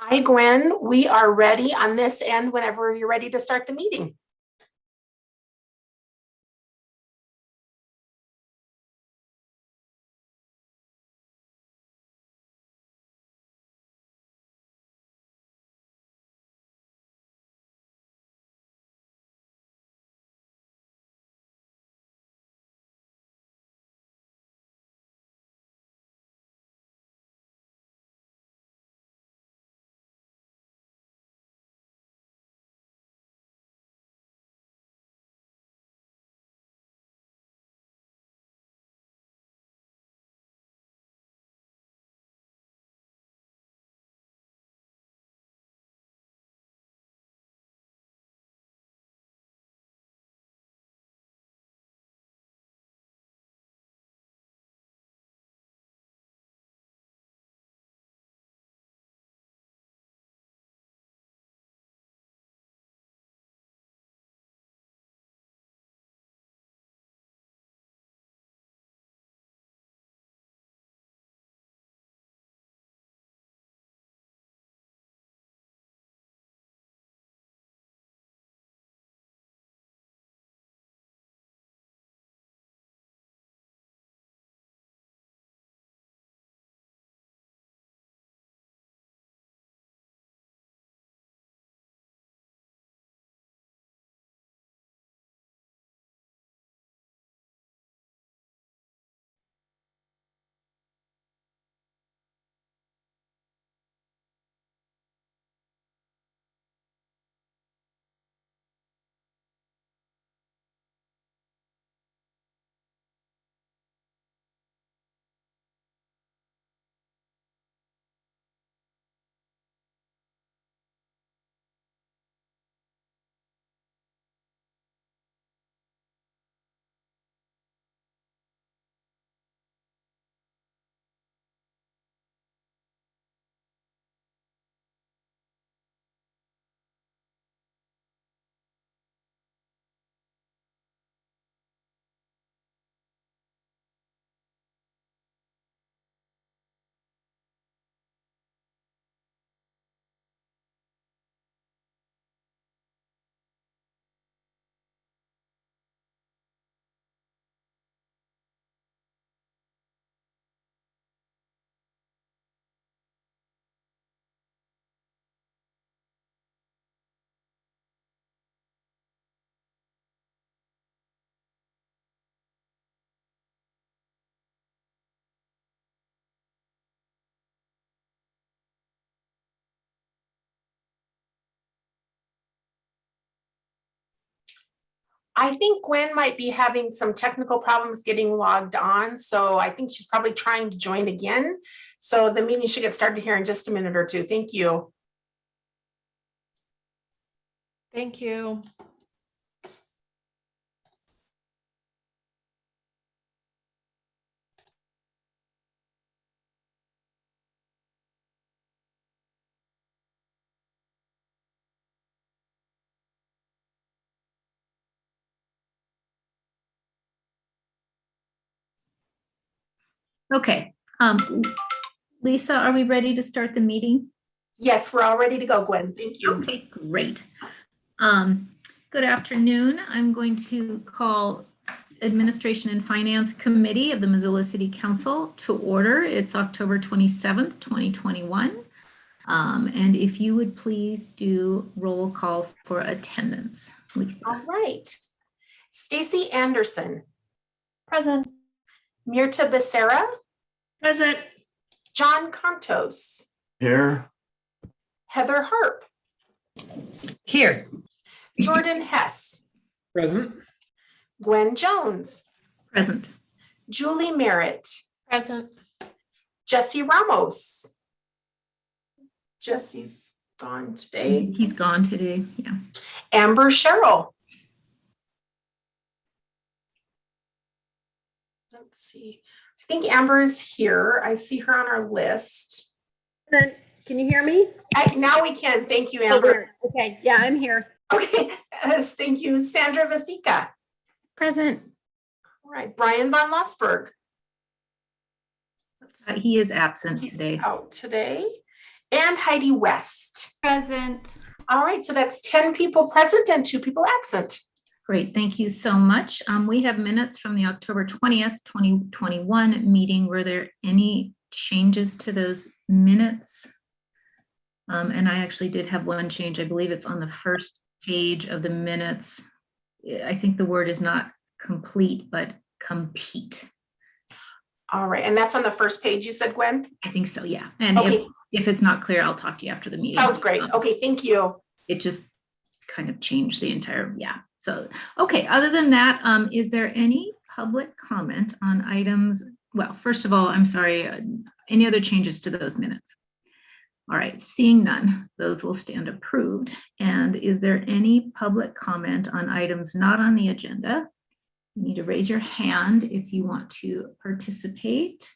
Hi, Gwen. We are ready on this end whenever you're ready to start the meeting. I think Gwen might be having some technical problems getting logged on, so I think she's probably trying to join again. So the meeting should get started here in just a minute or two. Thank you. Thank you. Okay, Lisa, are we ready to start the meeting? Yes, we're all ready to go, Gwen. Thank you. Okay, great. Good afternoon. I'm going to call Administration and Finance Committee of the Missoula City Council to order. It's October 27th, 2021. And if you would please do roll call for attendance. Lisa. All right. Stacy Anderson. Present. Mirta Becerra. Present. John Contos. Here. Heather Harp. Here. Jordan Hess. Present. Gwen Jones. Present. Julie Merritt. Present. Jesse Ramos. Jesse's gone today. He's gone today, yeah. Amber Sherrill. Let's see. I think Amber is here. I see her on our list. Can you hear me? Now we can. Thank you, Oh, Amber. weird. Okay, yeah, I'm here. Okay, thank you. Sandra Vasica. Present. All right, Brian von Lossberg. Let's see. He is absent He's today. out today. and Heidi West. Present. All right, so that's 10 people present and 2 people absent. Great, thank you so much. We have minutes from the October 20th, 2021 meeting. Were there any changes to those minutes? And I actually did have one change. I believe it's on the first page of the minutes. I think the word is not complete, but compete. All right, and that's on the first page you said, Gwen? I think so, yeah. And Okay. if it's not clear, I'll talk to you after the meeting. Sounds great. Okay, thank you. It just kind of changed the entire, yeah. So, okay, other than that, is there any public comment on items? Well, first of all, I'm sorry, any other changes to those minutes? All right, seeing none, those will stand approved. And is there any public comment on items not on the agenda? You need to raise your hand if you want to participate.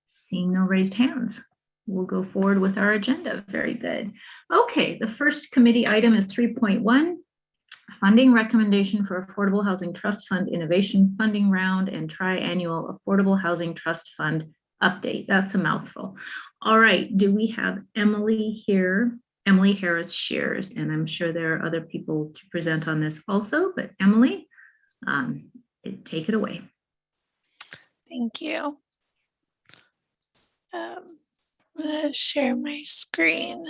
Seeing no raised hands, we'll go forward with our agenda. Very good. Okay, the first committee item is 3.1, funding recommendation for Affordable Housing Trust Fund Innovation Funding Round and Triannual Affordable Housing Trust Fund update. That's a mouthful. All right, do we have Emily here? Emily Harris Shears, and I'm sure there are other people to present on this also, but Emily, take it away. Thank you. I'm gonna share my screen.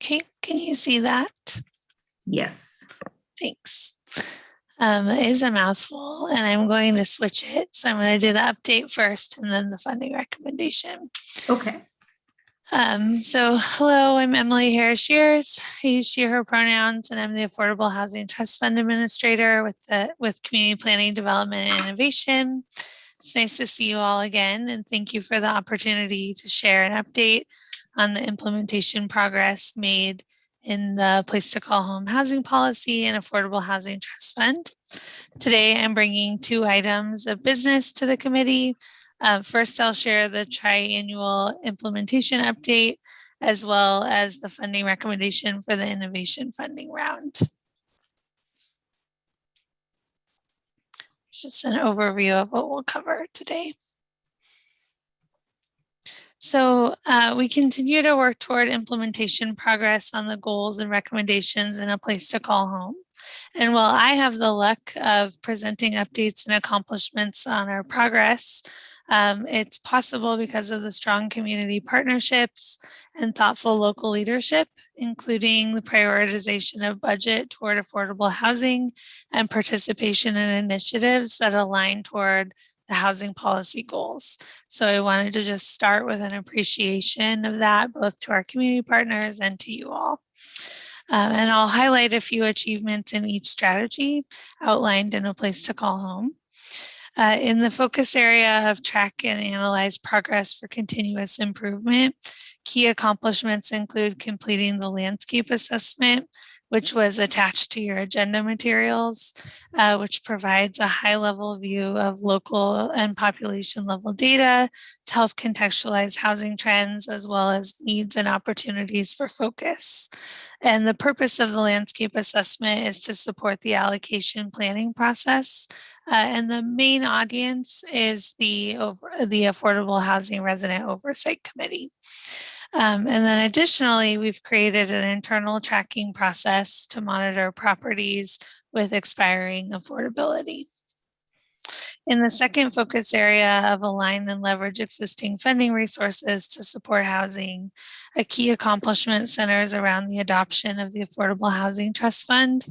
Okay, can you see that? Yes. Thanks. It is a mouthful and I'm going to switch it. So I'm going to do the update first and then the funding recommendation. Okay. So hello, I'm Emily Harris Shears. I use she, her pronouns, and I'm the Affordable Housing Trust Fund Administrator with Community Planning, Development, and Innovation. It's nice to see you all again, and thank you for the opportunity to share an update on the implementation progress made in the Place to Call Home housing policy and Affordable Housing Trust Fund. Today, I'm bringing 2 items of business to the committee. First, I'll share the triannual implementation update, as well as the funding recommendation for the innovation funding round. Just an overview of what we'll cover today. So we continue to work toward implementation progress on the goals and recommendations in A Place to Call Home. And while I have the luck of presenting updates and accomplishments on our progress, it's possible because of the strong community partnerships and thoughtful local leadership, including the prioritization of budget toward affordable housing and participation in initiatives that align toward the housing policy goals. So I wanted to just start with an appreciation of that, both to our community partners and to you all. And I'll highlight a few achievements in each strategy outlined in A Place to Call Home. In the focus area of track and analyze progress for continuous improvement, key accomplishments include completing the landscape assessment, which was attached to your agenda materials, which provides a high-level view of local and population-level data to help contextualize housing trends, as well as needs and opportunities for focus. And the purpose of the landscape assessment is to support the allocation planning process. And the main audience is the Affordable Housing Resident Oversight Committee. And then additionally, we've created an internal tracking process to monitor properties with expiring affordability. In the second focus area of align and leverage existing funding resources to support housing, a key accomplishment centers around the adoption of the Affordable Housing Trust Fund.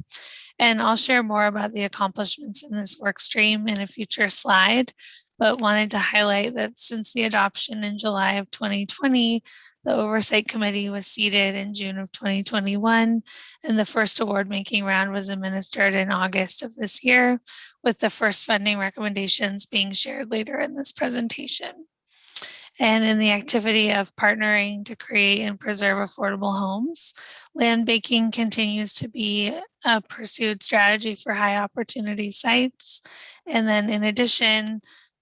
And I'll share more about the accomplishments in this work stream in a future slide, but wanted to highlight that since the adoption in July of 2020, the Oversight Committee was seated in June of 2021, and the first award-making round was administered in August of this year, with the first funding recommendations being shared later in this presentation. And in the activity of partnering to create and preserve affordable homes, land banking continues to be a pursued strategy for high opportunity sites. And then in addition,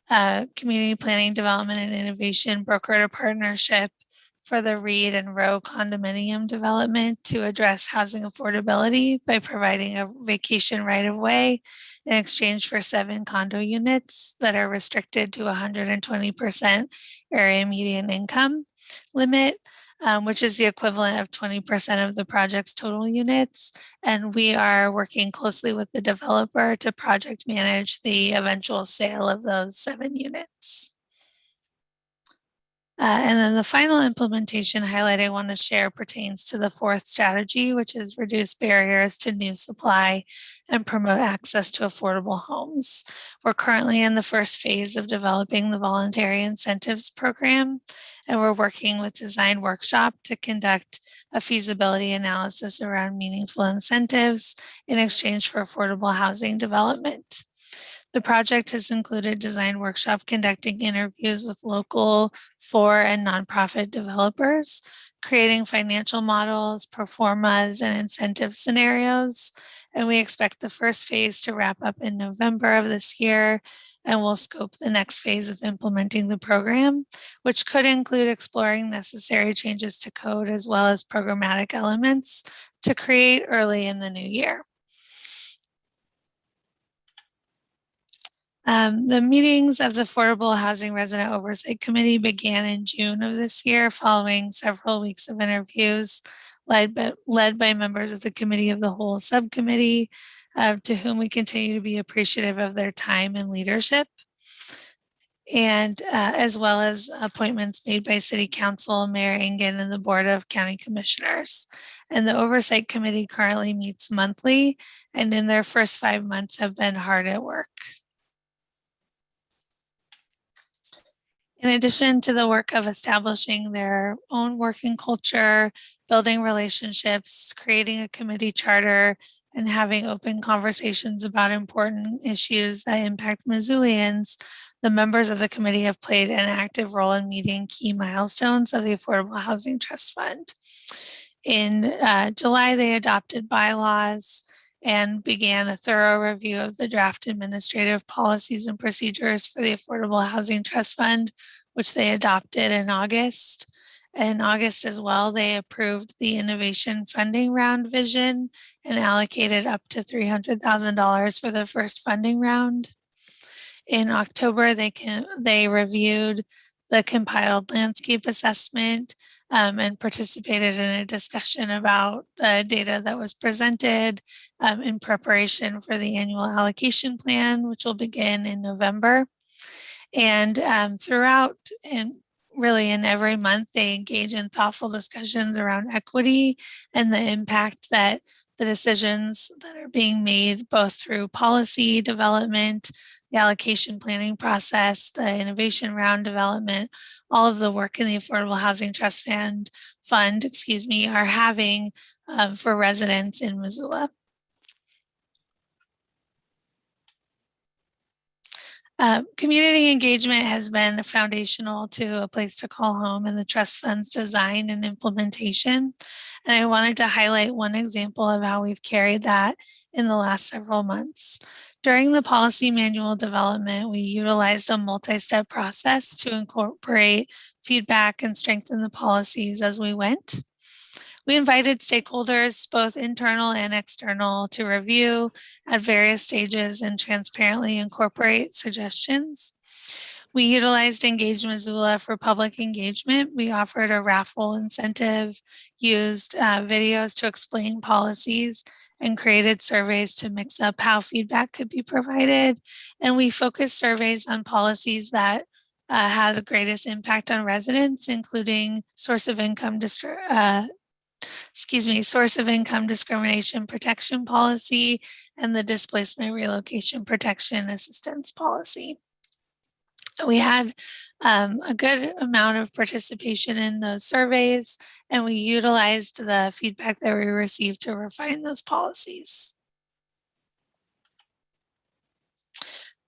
Community Planning, Development, and Innovation brokered a partnership for the Reed and Row condominium development to address housing affordability by providing a vacation right-of-way in exchange for 7 condo units that are restricted to 120% area median income limit, which is the equivalent of 20% of the project's total units. And we are working closely with the developer to project manage the eventual sale of those 7 units. And then the final implementation highlight I want to share pertains to the 4th strategy, which is reduce barriers to new supply and promote access to affordable homes. We're currently in the first phase of developing the voluntary incentives program, and we're working with Design Workshop to conduct a feasibility analysis around meaningful incentives in exchange for affordable housing development. The project has included Design Workshop conducting interviews with local, for, and nonprofit developers, creating financial models, pro formas, and incentive scenarios. And we expect the first phase to wrap up in November of this year, and we'll scope the next phase of implementing the program, which could include exploring necessary changes to code as well as programmatic elements to create early in the new year. The meetings of the Affordable Housing Resident Oversight Committee began in June of this year, following several weeks of interviews led by members of the Committee of the Whole Subcommittee, to whom we continue to be appreciative of their time and leadership, and as well as appointments made by City Council, Mayor Engen, and the Board of County Commissioners. And the Oversight Committee currently meets monthly, and in their first 5 months have been hard at work. In addition to the work of establishing their own working culture, building relationships, creating a committee charter, and having open conversations about important issues that impact Missoulians, the members of the committee have played an active role in meeting key milestones of the Affordable Housing Trust Fund. In July, they adopted bylaws and began a thorough review of the draft administrative policies and procedures for the Affordable Housing Trust Fund, which they adopted in August. In August as well, they approved the innovation funding round vision and allocated up to $300,000 for the first funding round. In October, they reviewed the compiled landscape assessment and participated in a discussion about the data that was presented in preparation for the annual allocation plan, which will begin in November. And throughout, and really in every month, they engage in thoughtful discussions around equity and the impact that the decisions that are being made both through policy development, the allocation planning process, the innovation round development, all of the work in the Affordable Housing Trust Fund, are having for residents in Missoula. Community engagement has been foundational to A Place to Call Home and the Trust Fund's design and implementation. And I wanted to highlight one example of how we've carried that in the last several months. During the policy manual development, we utilized a multi-step process to incorporate feedback and strengthen the policies as we went. We invited stakeholders, both internal and external, to review at various stages and transparently incorporate suggestions. We utilized Engage Missoula for public engagement. We offered a raffle incentive, used videos to explain policies, and created surveys to mix up how feedback could be provided. And we focused surveys on policies that had the greatest impact on residents, including source of income discrimination protection policy and the displacement relocation protection assistance policy. We had a good amount of participation in those surveys, and we utilized the feedback that we received to refine those policies.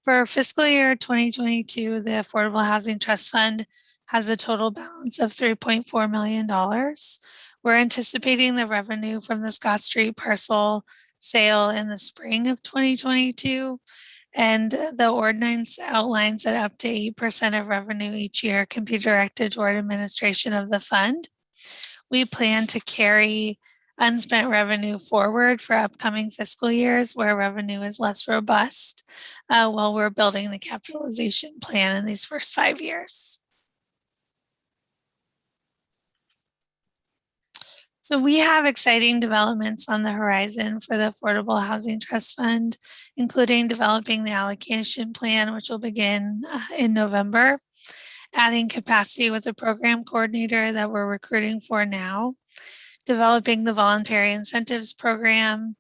For fiscal year 2022, the Affordable Housing Trust Fund has a total balance of $3.4 million. We're anticipating the revenue from the Scott Street parcel sale in the spring of 2022. And the ordinance outlines that up to 8% of revenue each year can be directed toward administration of the fund. We plan to carry unspent revenue forward for upcoming fiscal years where revenue is less robust while we're building the capitalization plan in these first 5 years. So we have exciting developments on the horizon for the Affordable Housing Trust Fund, including developing the allocation plan, which will begin in November, adding capacity with a program coordinator that we're recruiting for now, developing the voluntary incentives program,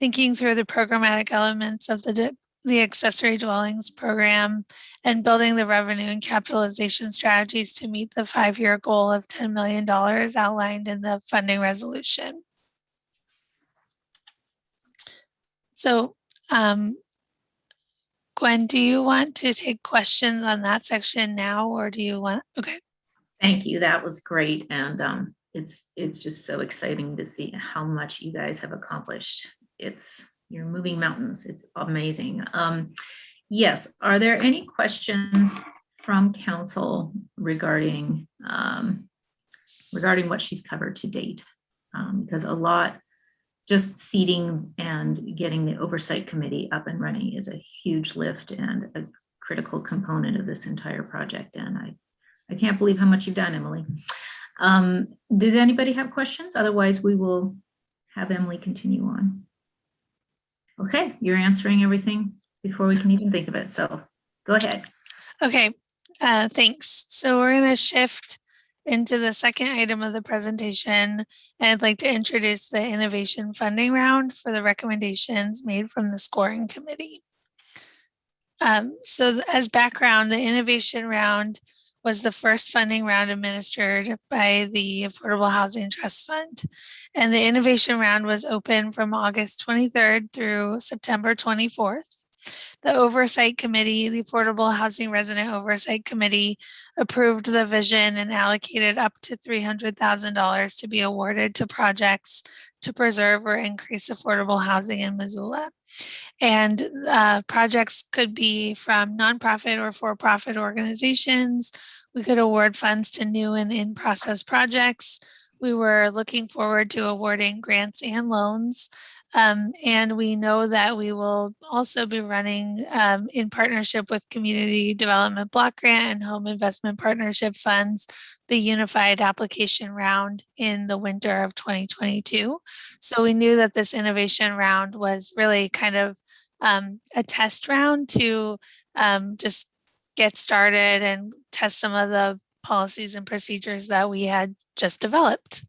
thinking through the programmatic elements of the accessory dwellings program, and building the revenue and capitalization strategies to meet the 5-year goal of $10 million outlined in the funding resolution. So, Gwen, do you want to take questions on that section now, or do you want, okay. Thank you. That was great. And it's just so exciting to see how much you guys have accomplished. You're moving mountains. It's amazing. Yes. Are there any questions from council regarding what she's covered to date? Because a lot, just seating and getting the oversight committee up and running is a huge lift and a critical component of this entire project. And I can't believe how much you've done, Emily. Does anybody have questions? Otherwise, we will have Emily continue on. Okay, you're answering everything before we can even think of it. So go ahead. Okay, thanks. So we're going to shift into the second item of the presentation. And I'd like to introduce the innovation funding round for the recommendations made from the scoring committee. So as background, the innovation round was the first funding round administered by the Affordable Housing Trust Fund. And the innovation round was open from August 23rd through September 24th. The Oversight Committee, the Affordable Housing Resident Oversight Committee, approved the vision and allocated up to $300,000 to be awarded to projects to preserve or increase affordable housing in Missoula. And projects could be from nonprofit or for-profit organizations. We could award funds to new and in-process projects. We were looking forward to awarding grants and loans. And we know that we will also be running in partnership with Community Development Block Grant and Home Investment Partnership Funds, the unified application round in the winter of 2022. So we knew that this innovation round was really kind of a test round to just get started and test some of the policies and procedures that we had just developed.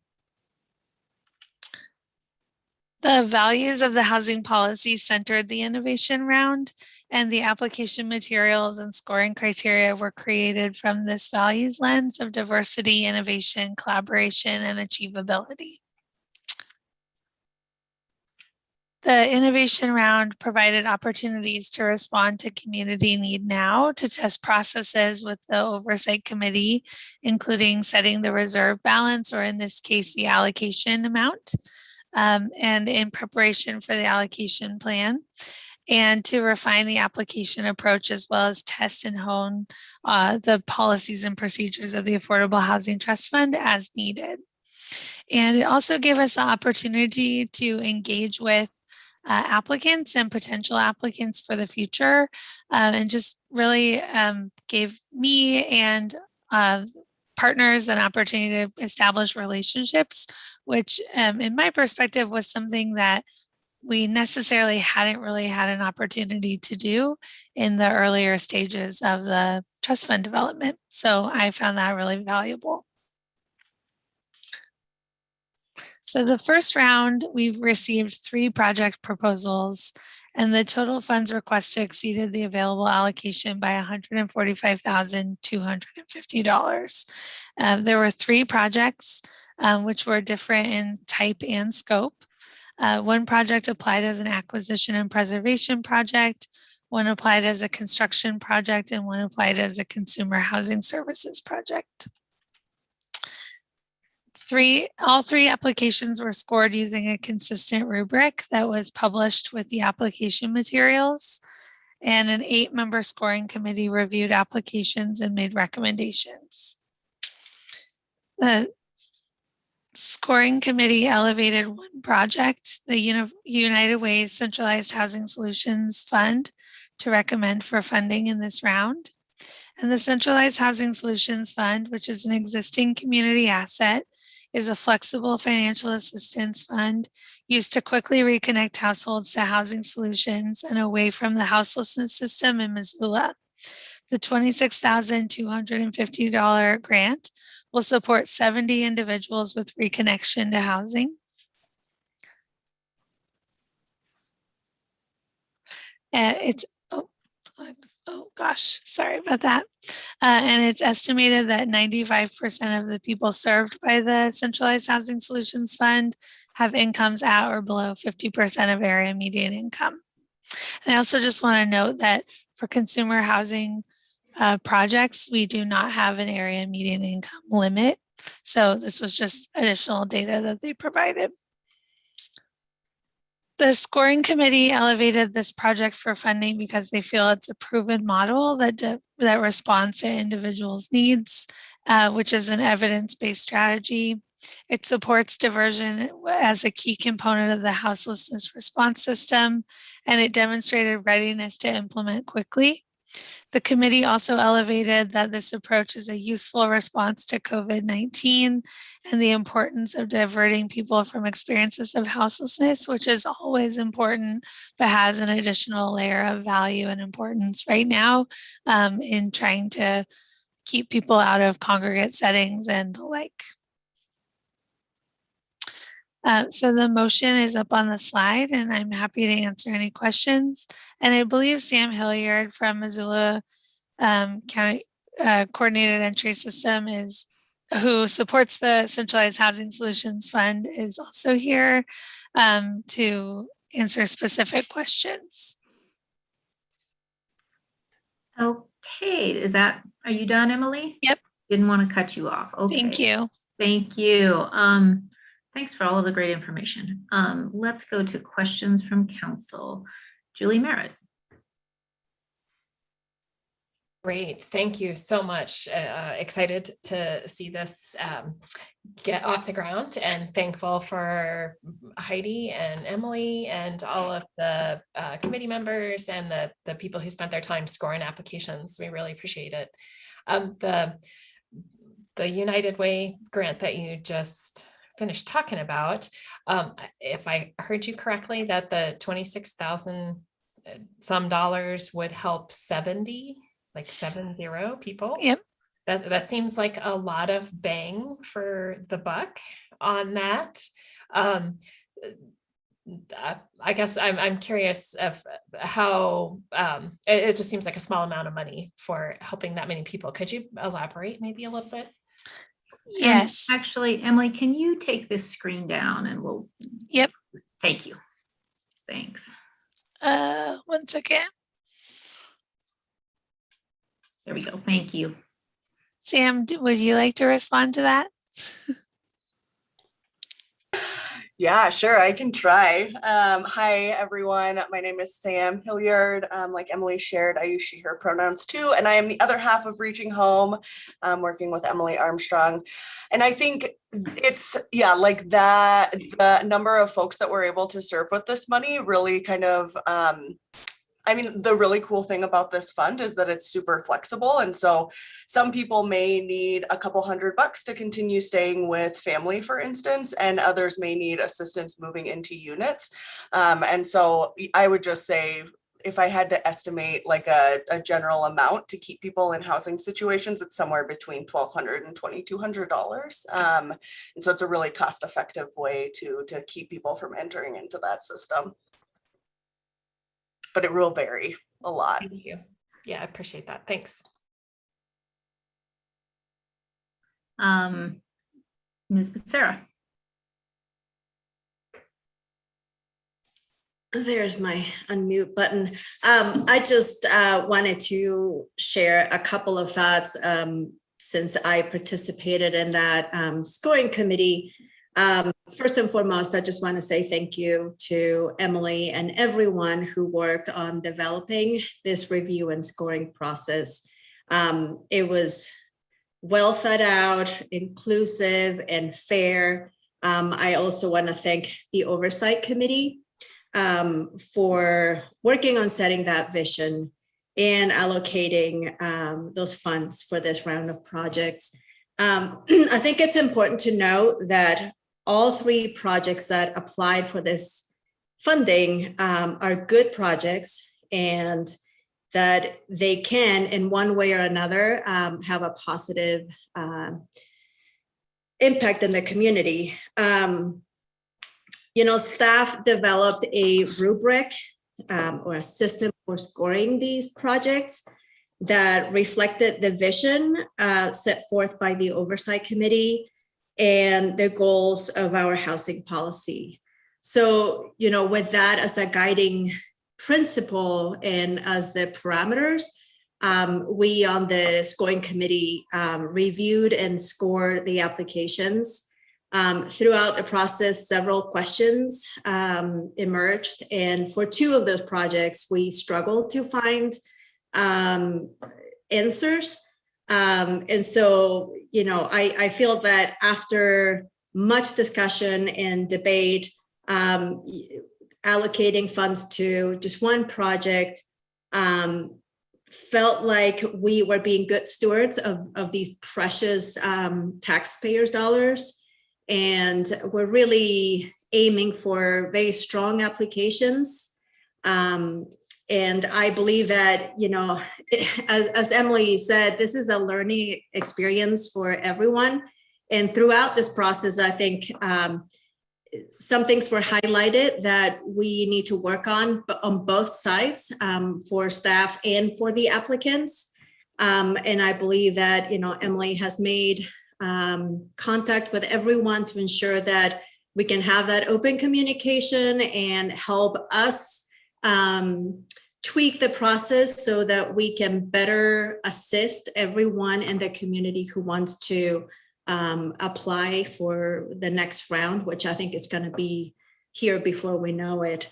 The values of the housing policy centered the innovation round, and the application materials and scoring criteria were created from this values lens of diversity, innovation, collaboration, and achievability. The innovation round provided opportunities to respond to community need now, to test processes with the oversight committee, including setting the reserve balance, or in this case, the allocation amount, and in preparation for the allocation plan, and to refine the application approach as well as test and hone the policies and procedures of the Affordable Housing Trust Fund as needed. And it also gave us the opportunity to engage with applicants and potential applicants for the future, and just really gave me and partners an opportunity to establish relationships, which in my perspective was something that we necessarily hadn't really had an opportunity to do in the earlier stages of the trust fund development. So I found that really valuable. So the first round, we've received 3 project proposals, and the total funds requested exceeded the available allocation by $145,250. There were 3 projects which were different in type and scope. One project applied as an acquisition and preservation project, one applied as a construction project, and one applied as a consumer housing services project. All 3 applications were scored using a consistent rubric that was published with the application materials. and an 8-member scoring committee reviewed applications and made recommendations. The scoring committee elevated one project, the United Way's Centralized Housing Solutions Fund, to recommend for funding in this round. And the Centralized Housing Solutions Fund, which is an existing community asset, is a flexible financial assistance fund used to quickly reconnect households to housing solutions and away from the houselessness system in Missoula. The $26,250 grant will support 70 individuals with reconnection to housing. Sorry about that. And it's estimated that 95% of the people served by the Centralized Housing Solutions Fund have incomes at or below 50% of area median income. And I also just want to note that for consumer housing projects, we do not have an area median income limit. So this was just additional data that they provided. The scoring committee elevated this project for funding because they feel it's a proven model that responds to individuals' needs, which is an evidence-based strategy. It supports diversion as a key component of the houselessness response system, and it demonstrated readiness to implement quickly. The committee also elevated that this approach is a useful response to COVID-19 and the importance of diverting people from experiences of houselessness, which is always important, but has an additional layer of value and importance right now in trying to keep people out of congregate settings and the like. So the motion is up on the slide, and I'm happy to answer any questions. And I believe Sam Hilliard from Missoula County Coordinated Entry System who supports the Centralized Housing Solutions Fund, is also here to answer specific questions. Okay, are you done, Emily? Yep. Didn't want to cut you off. Okay. Thank you. Thank you. Thanks for all of the great information. Let's go to questions from council. Julie Merritt. Great, thank you so much. Excited to see this get off the ground, and thankful for Heidi and Emily and all of the committee members and the people who spent their time scoring applications. We really appreciate it. The United Way grant that you just finished talking about, if I heard you correctly, that the 26,000 some dollars would help 70 people. Yep. That seems like a lot of bang for the buck on that. I guess I'm curious of how it just seems like a small amount of money for helping that many people. Could you elaborate maybe a little bit? Yes. And actually, Emily, can you take this screen down and we'll. Yep. Thank you. Thanks. 1 second. There we go. Thank you. Sam, would you like to respond to that? Yeah, sure, I can try. Hi, everyone. My name is Sam Hilliard. Like Emily shared, I use she, her pronouns too, and I am the other half of Reaching Home, working with Emily Armstrong. And I think it's, like that, the number of folks that were able to serve with this money really kind of, the really cool thing about this fund is that it's super flexible. And so some people may need a couple $100 to continue staying with family, for instance, and others may need assistance moving into units. And so I would just say, if I had to estimate like a general amount to keep people in housing situations, it's somewhere between $1,200 and $2,200. And so it's a really cost-effective way to keep people from entering into that system. But it will vary a lot. Thank you. Yeah, I appreciate that. Thanks. Ms. Becerra. There's my unmute button. I just wanted to share a couple of thoughts since I participated in that scoring committee. First and foremost, I just want to say thank you to Emily and everyone who worked on developing this review and scoring process. It was well thought out, inclusive, and fair. I also want to thank the Oversight Committee for working on setting that vision and allocating those funds for this round of projects. I think it's important to note that all 3 projects that applied for this funding are good projects, and that they can, in one way or another, have a positive impact in the community. Staff developed a rubric or a system for scoring these projects that reflected the vision set forth by the Oversight Committee and the goals of our housing policy. So, with that as a guiding principle and as the parameters, we on the scoring committee reviewed and scored the applications. Throughout the process, several questions emerged, and for 2 of those projects, we struggled to find answers. And so, I feel that after much discussion and debate, allocating funds to just one project felt like we were being good stewards of these precious taxpayers' dollars. And we're really aiming for very strong applications. And I believe that, as Emily said, this is a learning experience for everyone. And throughout this process, I think some things were highlighted that we need to work on both sides, for staff and for the applicants. And I believe that, Emily has made contact with everyone to ensure that we can have that open communication and help us tweak the process so that we can better assist everyone in the community who wants to apply for the next round, which I think is going to be here before we know it.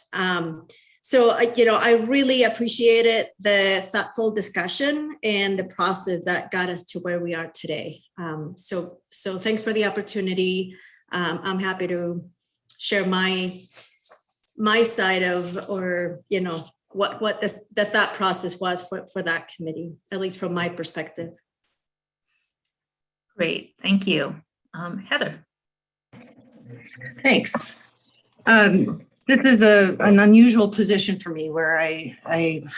So, I really appreciated the thoughtful discussion and the process that got us to where we are today. So thanks for the opportunity. I'm happy to share my side of, or, what the thought process was for that committee, at least from my perspective. Great, thank you. Heather. Thanks. This is an unusual position for me where I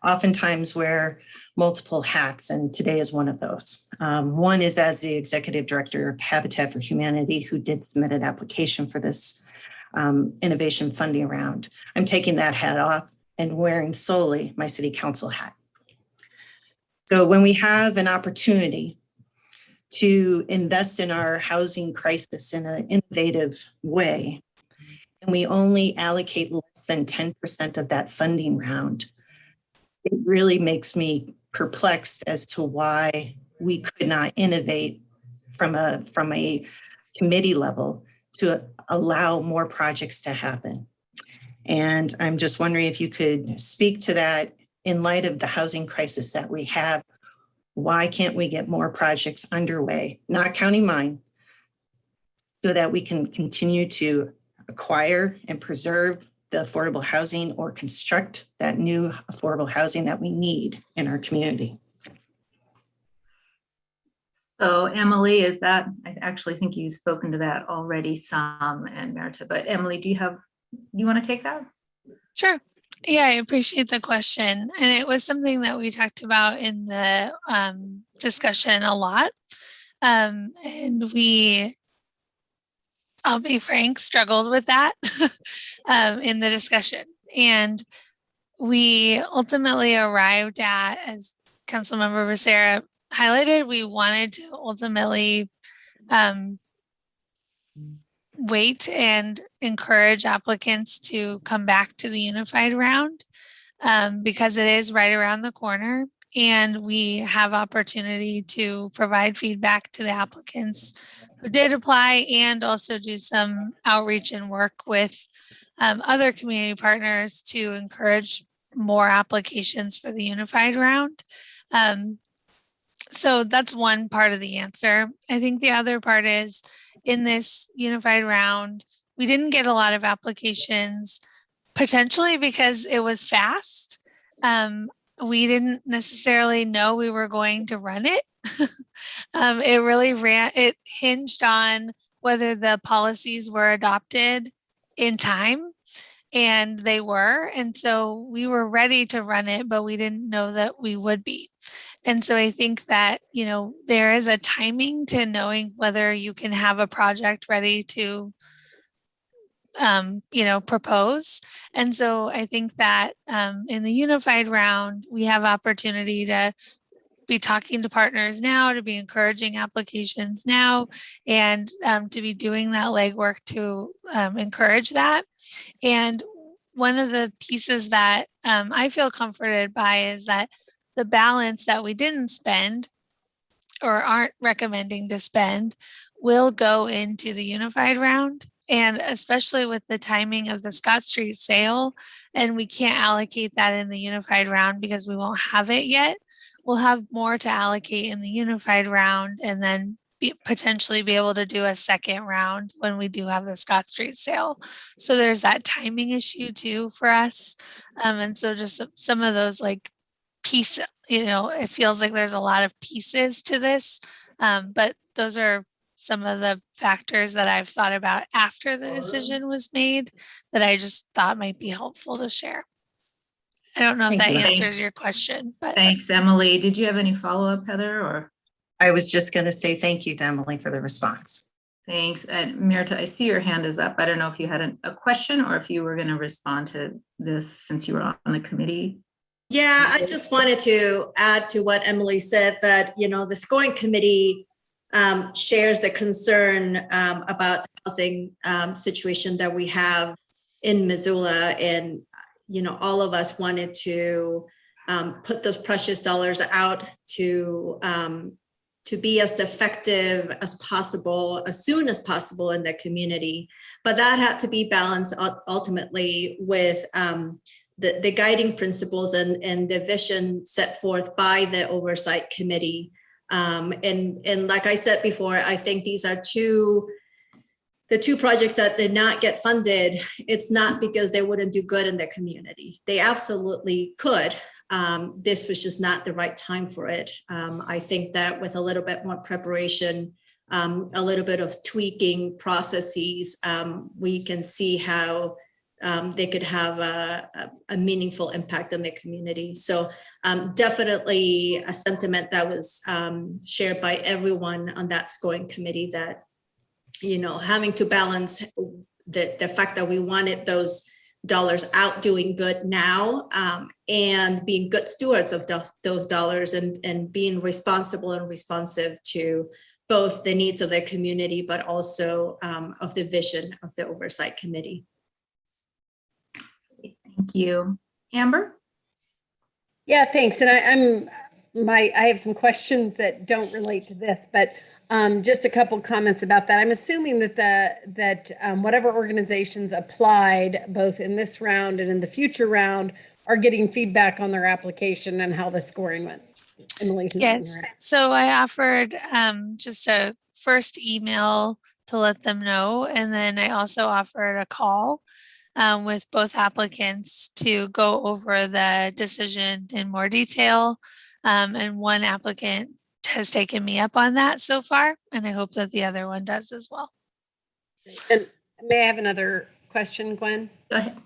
oftentimes wear multiple hats, and today is one of those. One is as the executive director of Habitat for Humanity, who did submit an application for this innovation funding round. I'm taking that hat off and wearing solely my city council hat. So when we have an opportunity to invest in our housing crisis in an innovative way, and we only allocate less than 10% of that funding round, it really makes me perplexed as to why we could not innovate from a committee level to allow more projects to happen. And I'm just wondering if you could speak to that in light of the housing crisis that we have. Why can't we get more projects underway, not counting mine, so that we can continue to acquire and preserve the affordable housing or construct that new affordable housing that we need in our community? So Emily, I actually think you've spoken to that already some, and Merita, but Emily, do you want to take that? Sure. Yeah, I appreciate the question. And it was something that we talked about in the discussion a lot. And I'll be frank, struggled with that in the discussion. And we ultimately arrived at, as Councilmember Becerra highlighted, we wanted to ultimately wait and encourage applicants to come back to the unified round because it is right around the corner, and we have opportunity to provide feedback to the applicants who did apply, and also do some outreach and work with other community partners to encourage more applications for the unified round. So that's one part of the answer. I think the other part is in this unified round, we didn't get a lot of applications, potentially because it was fast. We didn't necessarily know we were going to run it. It hinged on whether the policies were adopted in time, and they were. And so we were ready to run it, but we didn't know that we would be. And so I think that, there is a timing to knowing whether you can have a project ready to, propose. And so I think that in the unified round, we have opportunity to be talking to partners now, to be encouraging applications now, and to be doing that legwork to encourage that. And one of the pieces that I feel comforted by is that the balance that we didn't spend or aren't recommending to spend will go into the unified round. And especially with the timing of the Scott Street sale, and we can't allocate that in the unified round because we won't have it yet. We'll have more to allocate in the unified round, and then potentially be able to do a second round when we do have the Scott Street sale. So there's that timing issue too for us. And so just some of those pieces, it feels like there's a lot of pieces to this, but those are some of the factors that I've thought about after the decision was made that I just thought might be helpful to share. I don't know if that answers your question, but Thanks, Emily. Did you have any follow-up, Heather, or? I was just going to say thank you to Emily for the response. Thanks. And Mirta, I see your hand is up. I don't know if you had a question or if you were going to respond to this since you were on the committee. Yeah, I just wanted to add to what Emily said, that, the scoring committee shares the concern about the housing situation that we have in Missoula. And, all of us wanted to put those precious dollars out to be as effective as possible, as soon as possible in the community. But that had to be balanced ultimately with the guiding principles and the vision set forth by the Oversight Committee. And like I said before, I think these are the two projects that did not get funded. It's not because they wouldn't do good in the community. They absolutely could. This was just not the right time for it. I think that with a little bit more preparation, a little bit of tweaking processes, we can see how they could have a meaningful impact on the community. So definitely a sentiment that was shared by everyone on that scoring committee, that, having to balance the fact that we wanted those dollars out doing good now, and being good stewards of those dollars, and being responsible and responsive to both the needs of the community, but also of the vision of the Oversight Committee. Thank you. Amber? Yeah, thanks. And I have some questions that don't relate to this, but just a couple comments about that. I'm assuming that whatever organizations applied both in this round and in the future round are getting feedback on their application and how the scoring went. Emily's yes. So I offered just a first email to let them know, and then I also offered a call with both applicants to go over the decision in more detail. And one applicant has taken me up on that so far, and I hope that the other one does as well. And may I have another question, Gwen? Go ahead.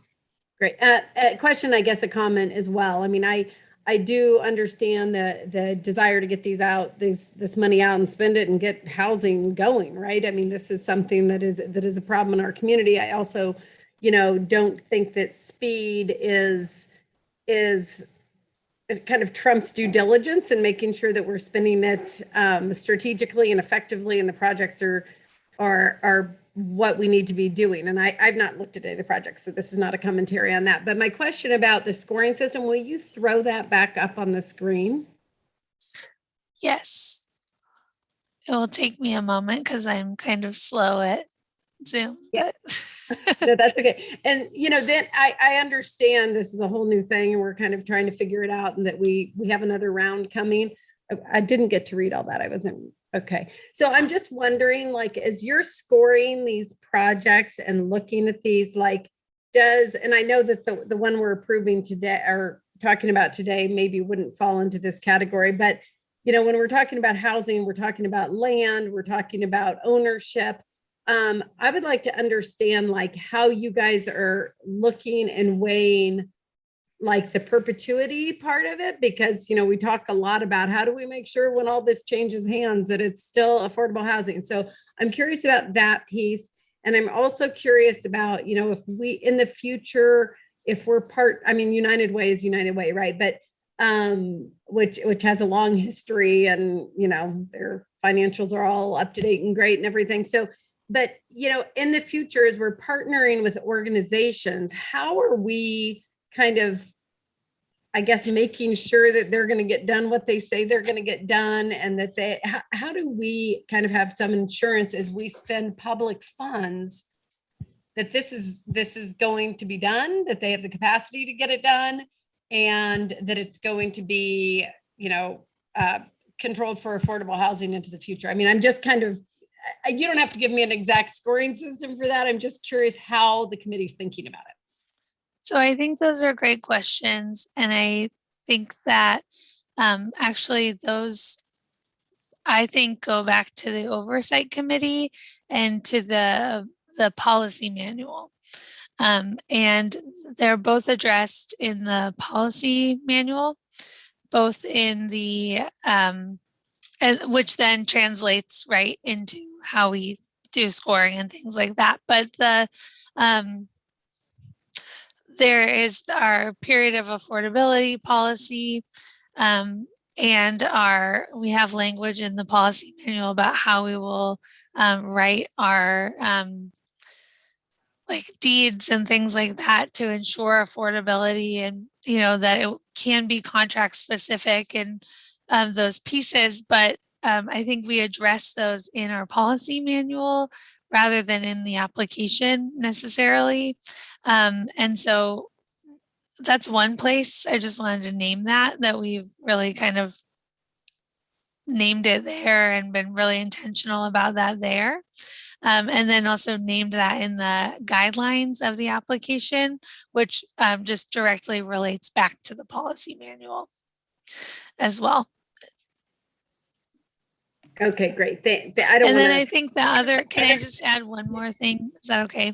Great. A question, I guess a comment as well. I mean, I do understand the desire to get these out, this money out and spend it and get housing going, right? I mean, this is something that is a problem in our community. I also, don't think that speed is kind of trumps due diligence and making sure that we're spending it strategically and effectively, and the projects are what we need to be doing. And I've not looked at any of the projects, so this is not a commentary on that. But my question about the scoring system, will you throw that back up on the screen? Yes. It will take me a moment because I'm kind of slow at Zoom, Yeah. but No, that's okay. And, then I understand this is a whole new thing and we're kind of trying to figure it out and that we have another round coming. I didn't get to read all that. I wasn't, okay. So I'm just wondering, like, as you're scoring these projects and looking at these, like, and I know that the one we're approving today or talking about today maybe wouldn't fall into this category, but, when we're talking about housing, we're talking about land, we're talking about ownership. I would like to understand like how you guys are looking and weighing like the perpetuity part of it, because, we talk a lot about how do we make sure when all this changes hands that it's still affordable housing. So I'm curious about that piece. And I'm also curious about, if we, in the future, if we're United Way is United Way, right? But which has a long history and, their financials are all up to date and great and everything. So but, in the future, as we're partnering with organizations, how are we kind of, I guess, making sure that they're going to get done what they say they're going to get done, and that how do we kind of have some insurance as we spend public funds that this is going to be done, that they have the capacity to get it done, and that it's going to be, controlled for affordable housing into the future? I mean, I'm just kind of, you don't have to give me an exact scoring system for that. I'm just curious how the committee's thinking about it. so I think those are great questions. And I think that actually those, I think, go back to the Oversight Committee and to the policy manual. And they're both addressed in the policy manual, both in the, which then translates right into how we do scoring and things like that. But there is our period of affordability policy, and we have language in the policy manual about how we will write our like deeds and things like that to ensure affordability, and that it can be contract specific and those pieces. But I think we address those in our policy manual rather than in the application necessarily. And so that's one place I just wanted to name that we've really kind of named it there and been really intentional about that there. And then also named that in the guidelines of the application, which just directly relates back to the policy manual as well. Okay, great. I think the other, can I just add one more thing? Is that okay?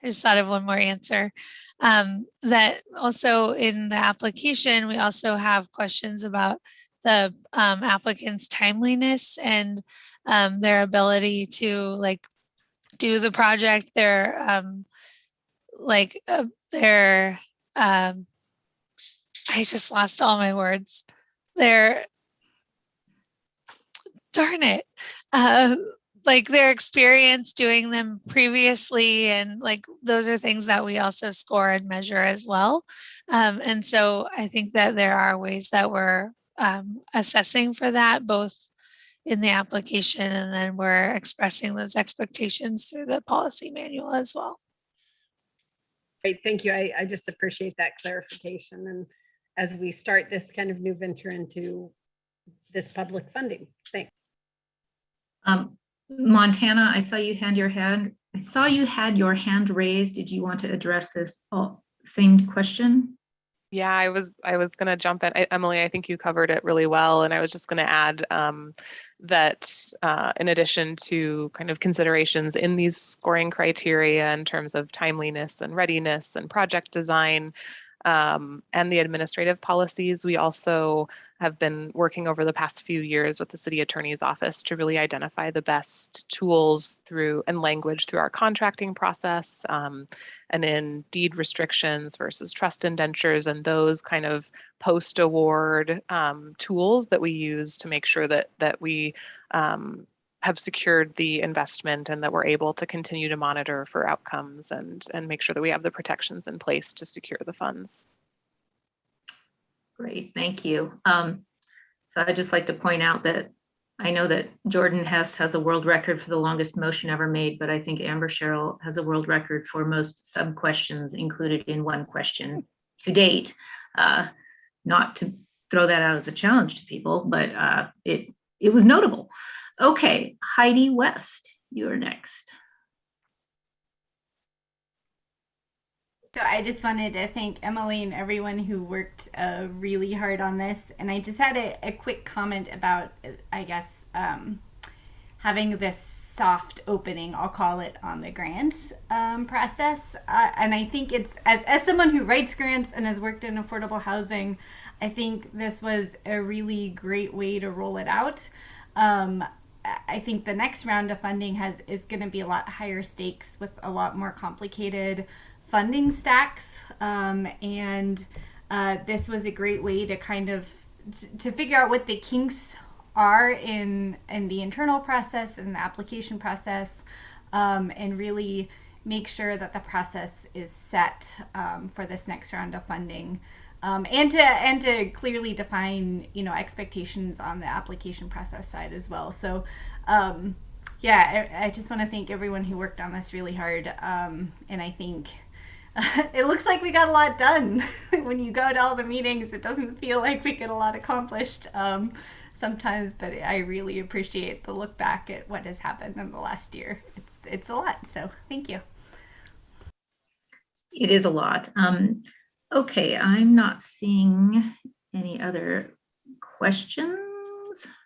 I just thought of one more answer. That also in the application, we also have questions about the applicant's timeliness and their ability to like do the project, I just lost all my words. Darn it. Like their experience doing them previously, and like those are things that we also score and measure as well. And so I think that there are ways that we're assessing for that, both in the application, and then we're expressing those expectations through the policy manual as well. Great, thank you. I just appreciate that clarification. And as we start this kind of new venture into this public funding, thanks. Montana, I saw you had your hand raised. Did you want to address this same question? Yeah, I was going to jump in. Emily, I think you covered it really well. And I was just going to add that in addition to kind of considerations in these scoring criteria in terms of timeliness and readiness and project design, and the administrative policies, we also have been working over the past few years with the city attorney's office to really identify the best tools through and language through our contracting process, and in deed restrictions versus trust indentures and those kind of post-award tools that we use to make sure that we have secured the investment and that we're able to continue to monitor for outcomes and make sure that we have the protections in place to secure the funds. Great, thank you. So I'd just like to point out that I know that Jordan Hess has a world record for the longest motion ever made, but I think Amber Sherrill has a world record for most sub questions included in one question to date. Not to throw that out as a challenge to people, but it was notable. Okay, Heidi West, you're next. So I just wanted to thank Emily and everyone who worked really hard on this. And I just had a quick comment about, I guess, having this soft opening, I'll call it, on the grants process. And I think it's, as someone who writes grants and has worked in affordable housing, I think this was a really great way to roll it out. I think the next round of funding is going to be a lot higher stakes with a lot more complicated funding stacks, and this was a great way to kind of to figure out what the kinks are in the internal process and the application process, and really make sure that the process is set for this next round of funding, and to clearly define expectations on the application process side as well. So yeah, I just want to thank everyone who worked on this really hard, and I think it looks like we got a lot done. When you go to all the meetings, it doesn't feel like we get a lot accomplished sometimes, but I really appreciate the look back at what has happened in the last year. It's a lot, so thank you. It is a lot. Okay, I'm not seeing any other questions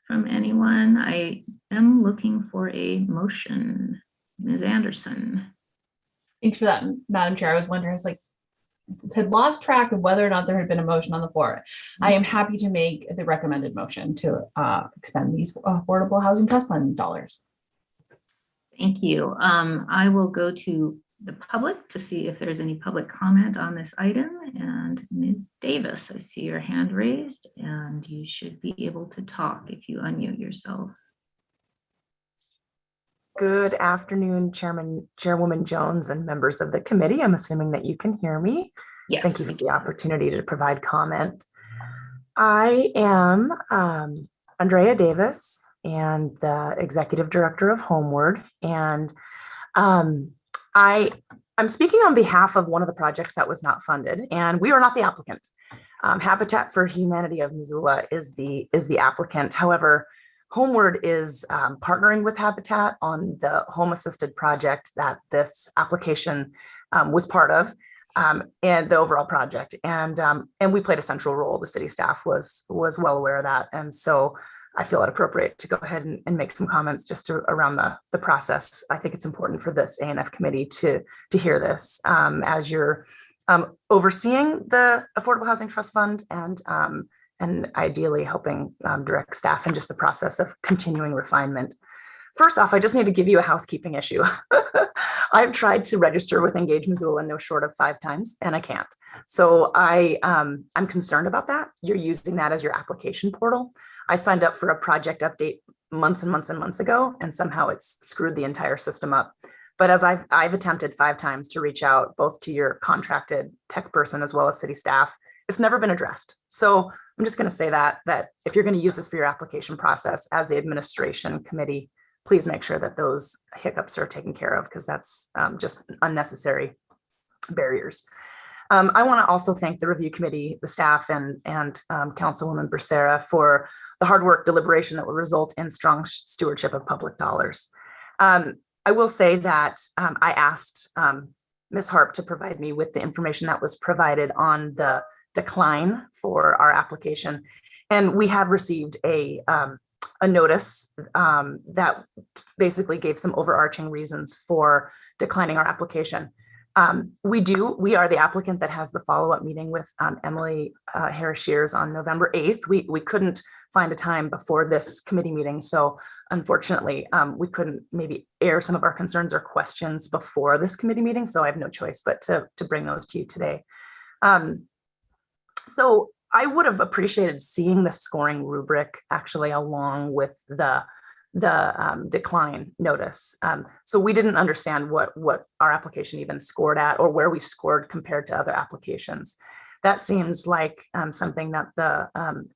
from anyone. I am looking for a motion. Ms. Anderson. Thanks for that, Madam Chair. I was wondering, I was like, had lost track of whether or not there had been a motion on the floor. I am happy to make the recommended motion to expend these affordable housing trust fund dollars. Thank you. I will go to the public to see if there's any public comment on this item. And Ms. Davis, I see your hand raised and you should be able to talk if you unmute yourself. Good afternoon, Chairwoman Jones and members of the committee. I'm assuming that you can hear me. Yes. Thank you for the opportunity to provide comment. I am Andrea Davis and the Executive Director of Homeward. And I'm speaking on behalf of one of the projects that was not funded, and we are not the applicant. Habitat for Humanity of Missoula is the applicant. However, Homeward is partnering with Habitat on the home assisted project that this application was part of, and the overall project. And we played a central role. The city staff was well aware of that. And so I feel it appropriate to go ahead and make some comments just around the process. I think it's important for this A&F committee to hear this as you're overseeing the Affordable Housing Trust Fund and ideally helping direct staff in just the process of continuing refinement. First off, I just need to give you a housekeeping issue. I've tried to register with Engage Missoula no short of 5 times, and I can't. So I'm concerned about that. You're using that as your application portal. I signed up for a project update months and months and months ago, and somehow it's screwed the entire system up. But as I've attempted 5 times to reach out both to your contracted tech person as well as city staff, it's never been addressed. So I'm just going to say that if you're going to use this for your application process as the administration committee, please make sure that those hiccups are taken care of, because that's just unnecessary barriers. I want to also thank the review committee, the staff, and Councilwoman Becerra for the hard work deliberation that will result in strong stewardship of public dollars. I will say that I asked Ms. Harp to provide me with the information that was provided on the decline for our application. And we have received a notice that basically gave some overarching reasons for declining our application. We are the applicant that has the follow-up meeting with Emily Harris-Shears on November 8th. We couldn't find a time before this committee meeting. So unfortunately, we couldn't maybe air some of our concerns or questions before this committee meeting. So I have no choice but to bring those to you today. So I would have appreciated seeing the scoring rubric actually along with the decline notice. So we didn't understand what our application even scored at or where we scored compared to other applications. That seems like something that the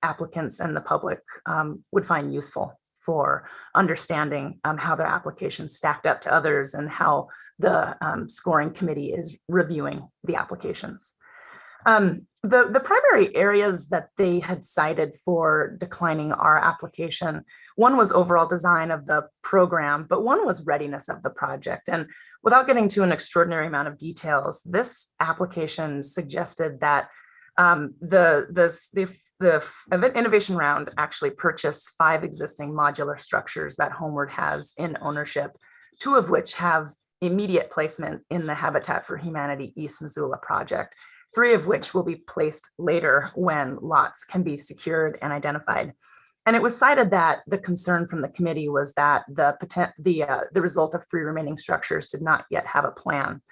applicants and the public would find useful for understanding how their application stacked up to others and how the scoring committee is reviewing the applications. The primary areas that they had cited for declining our application, one was overall design of the program, but one was readiness of the project. And without getting to an extraordinary amount of details, this application suggested that the innovation round actually purchased 5 existing modular structures that Homeward has in ownership, 2 of which have immediate placement in the Habitat for Humanity East Missoula project, 3 of which will be placed later when lots can be secured and identified. And it was cited that the concern from the committee was that the result of 3 remaining structures did not yet have a plan.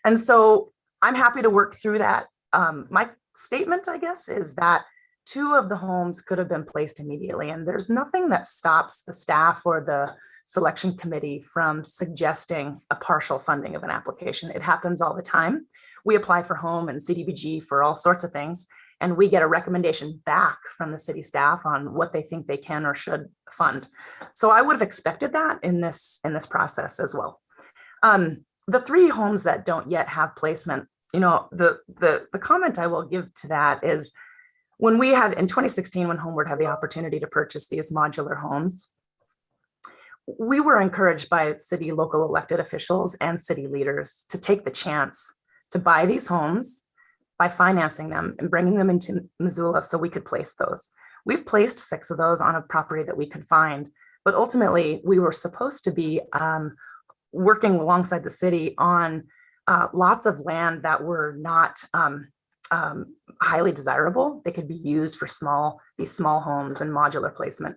And so I'm happy to work through that. My statement, I guess, is that 2 of the homes could have been placed immediately, and there's nothing that stops the staff or the selection committee from suggesting a partial funding of an application. It happens all the time. We apply for home and CDBG for all sorts of things, and we get a recommendation back from the city staff on what they think they can or should fund. So I would have expected that in this process as well. The 3 homes that don't yet have placement, the comment I will give to that is when we had in 2016, when Homeward had the opportunity to purchase these modular homes, we were encouraged by city local elected officials and city leaders to take the chance to buy these homes by financing them and bringing them into Missoula so we could place those. We've placed 6 of those on a property that we could find, but ultimately we were supposed to be working alongside the city on lots of land that were not highly desirable. They could be used for these small homes and modular placement.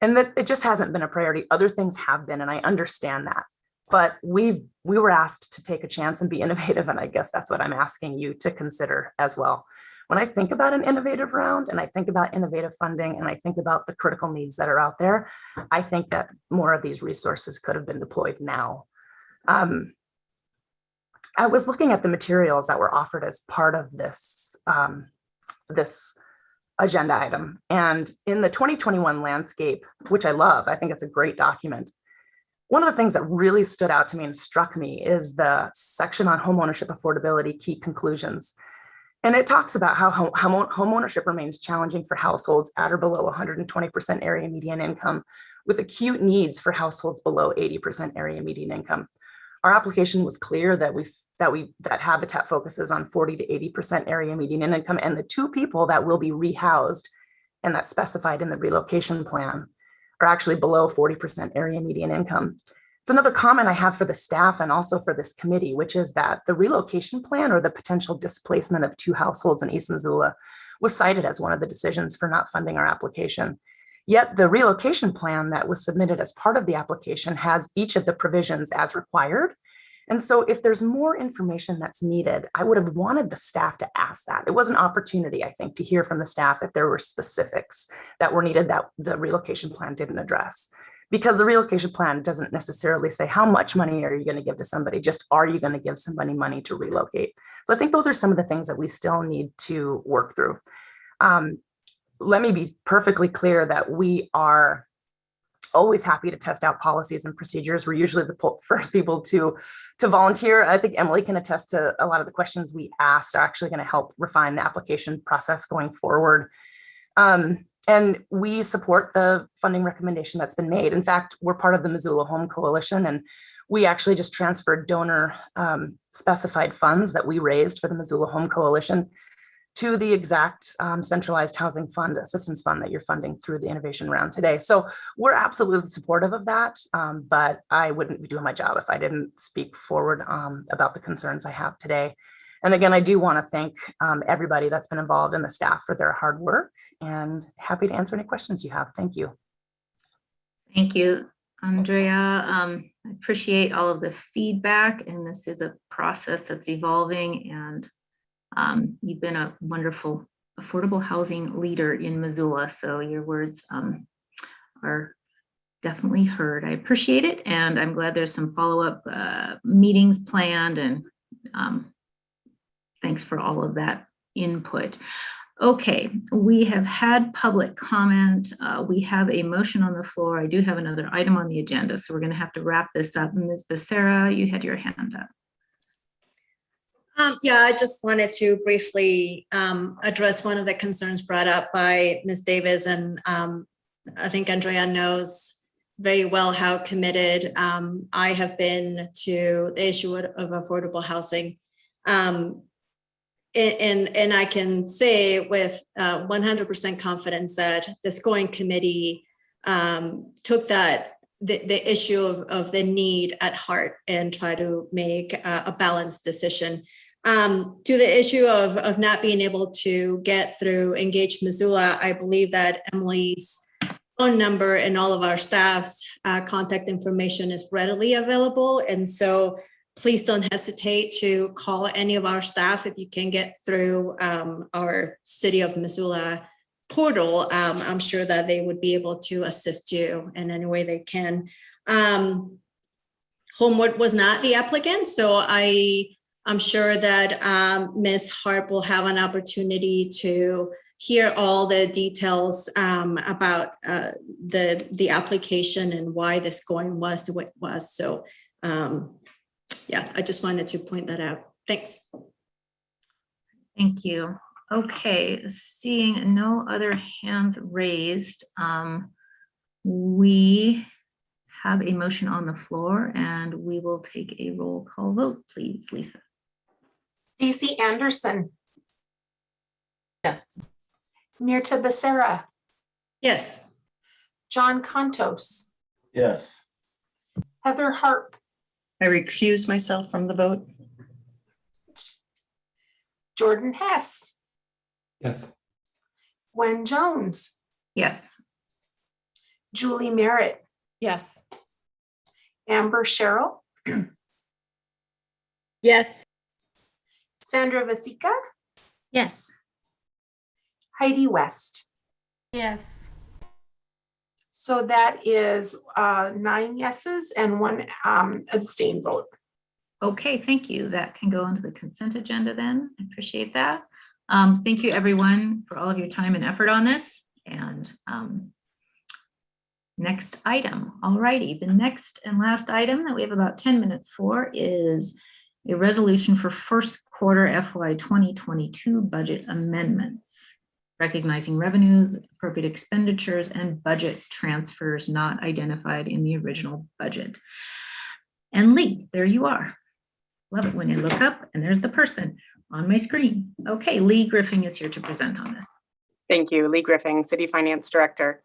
And that it just hasn't been a priority. Other things have been, and I understand that. But we were asked to take a chance and be innovative, and I guess that's what I'm asking you to consider as well. When I think about an innovative round, and I think about innovative funding, and I think about the critical needs that are out there, I think that more of these resources could have been deployed now. I was looking at the materials that were offered as part of this, this agenda item. And in the 2021 landscape, which I love, I think it's a great document. One of the things that really stood out to me and struck me is the section on homeownership affordability key conclusions. And it talks about how homeownership remains challenging for households at or below 120% area median income, with acute needs for households below 80% area median income. Our application was clear that Habitat focuses on 40 to 80% area median income, and the 2 people that will be rehoused, and that's specified in the relocation plan, are actually below 40% area median income. It's another comment I have for the staff and also for this committee, which is that the relocation plan or the potential displacement of 2 households in East Missoula was cited as one of the decisions for not funding our application. Yet the relocation plan that was submitted as part of the application has each of the provisions as required. And so if there's more information that's needed, I would have wanted the staff to ask that. It was an opportunity, I think, to hear from the staff if there were specifics that were needed that the relocation plan didn't address. Because the relocation plan doesn't necessarily say how much money are you going to give to somebody, just are you going to give somebody money to relocate? So I think those are some of the things that we still need to work through. Let me be perfectly clear that we are always happy to test out policies and procedures. We're usually the first people to volunteer. I think Emily can attest to a lot of the questions we asked are actually going to help refine the application process going forward. And we support the funding recommendation that's been made. In fact, we're part of the Missoula Home Coalition, and we actually just transferred donor specified funds that we raised for the Missoula Home Coalition to the exact centralized housing fund assistance fund that you're funding through the innovation round today. So we're absolutely supportive of that, but I wouldn't be doing my job if I didn't speak forward about the concerns I have today. And again, I do want to thank everybody that's been involved in the staff for their hard work, and happy to answer any questions you have. Thank you. Thank you, Andrea. I appreciate all of the feedback, and this is a process that's evolving, and you've been a wonderful affordable housing leader in Missoula, so your words are definitely heard. I appreciate it, and I'm glad there's some follow-up meetings planned, and thanks for all of that input. Okay, we have had public comment. We have a motion on the floor. I do have another item on the agenda, so we're going to have to wrap this up. Ms. Becerra, you had your hand up. Yeah, I just wanted to briefly address one of the concerns brought up by Ms. Davis, and I think Andrea knows very well how committed I have been to the issue of affordable housing. And I can say with 100% confidence that the scoring committee took the issue of the need at heart and try to make a balanced decision. To the issue of not being able to get through Engage Missoula, I believe that Emily's phone number and all of our staff's contact information is readily available. And so please don't hesitate to call any of our staff if you can get through our City of Missoula portal. I'm sure that they would be able to assist you in any way they can. Homeward was not the applicant, so I'm sure that Ms. Hart will have an opportunity to hear all the details about the application and why the scoring was the way it was. So yeah, I just wanted to point that out. Thanks. Thank you. Okay, seeing no other hands raised, we have a motion on the floor and we will take a roll call vote, please, Lisa. Stacy Anderson, Yes. Mirta Becerra, Yes. John Contos, Yes. Heather Harp, I recuse myself from the vote. Jordan Hess, Yes. Gwen Jones, Yes. Julie Merritt, Yes. Amber Sherrill, Yes. Sandra Vasica, Yes. Heidi West. Yes. So that is 9 yeses and 1 abstain vote. Okay, thank you. That can go into the consent agenda then. I appreciate that. Thank you everyone for all of your time and effort on this. And next item. All righty, the next and last item that we have about 10 minutes for is a resolution for first quarter FY 2022 budget amendments, recognizing revenues, appropriate expenditures, and budget transfers not identified in the original budget. And Lee, there you are. Love it when you look up and there's the person on my screen. Okay, Lee Griffin is here to present on this. Thank you, Lee Griffin, City Finance Director.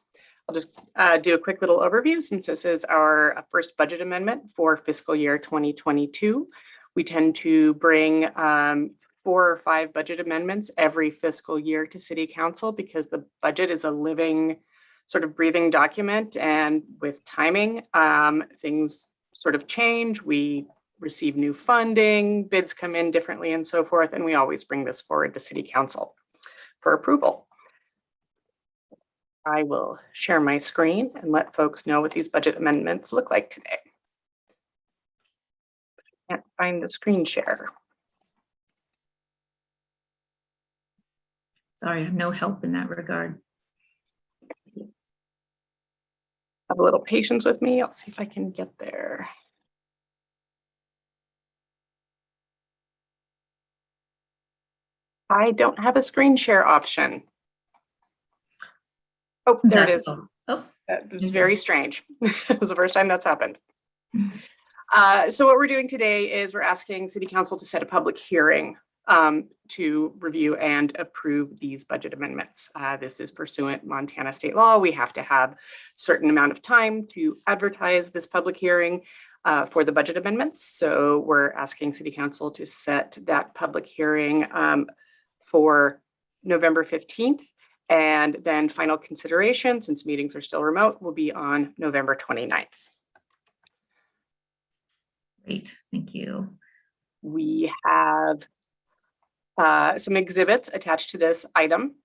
I'll just do a quick little overview since this is our first budget amendment for fiscal year 2022. We tend to bring 4 or 5 budget amendments every fiscal year to City Council because the budget is a living, sort of breathing document, and with timing, things sort of change. We receive new funding, bids come in differently and so forth, and we always bring this forward to City Council for approval. I will share my screen and let folks know what these budget amendments look like today. Can't find the screen share. Sorry, I have no help in that regard. Have a little patience with me. I'll see if I can get there. I don't have a screen share option. Oh, there it is. Oh, It was very strange. It was the first time that's happened. So what we're doing today is we're asking City Council to set a public hearing to review and approve these budget amendments. This is pursuant Montana state law. We have to have a certain amount of time to advertise this public hearing for the budget amendments. So we're asking City Council to set that public hearing for November 15th. And then final consideration, since meetings are still remote, will be on November 29th. great, thank you. We have some exhibits attached to this item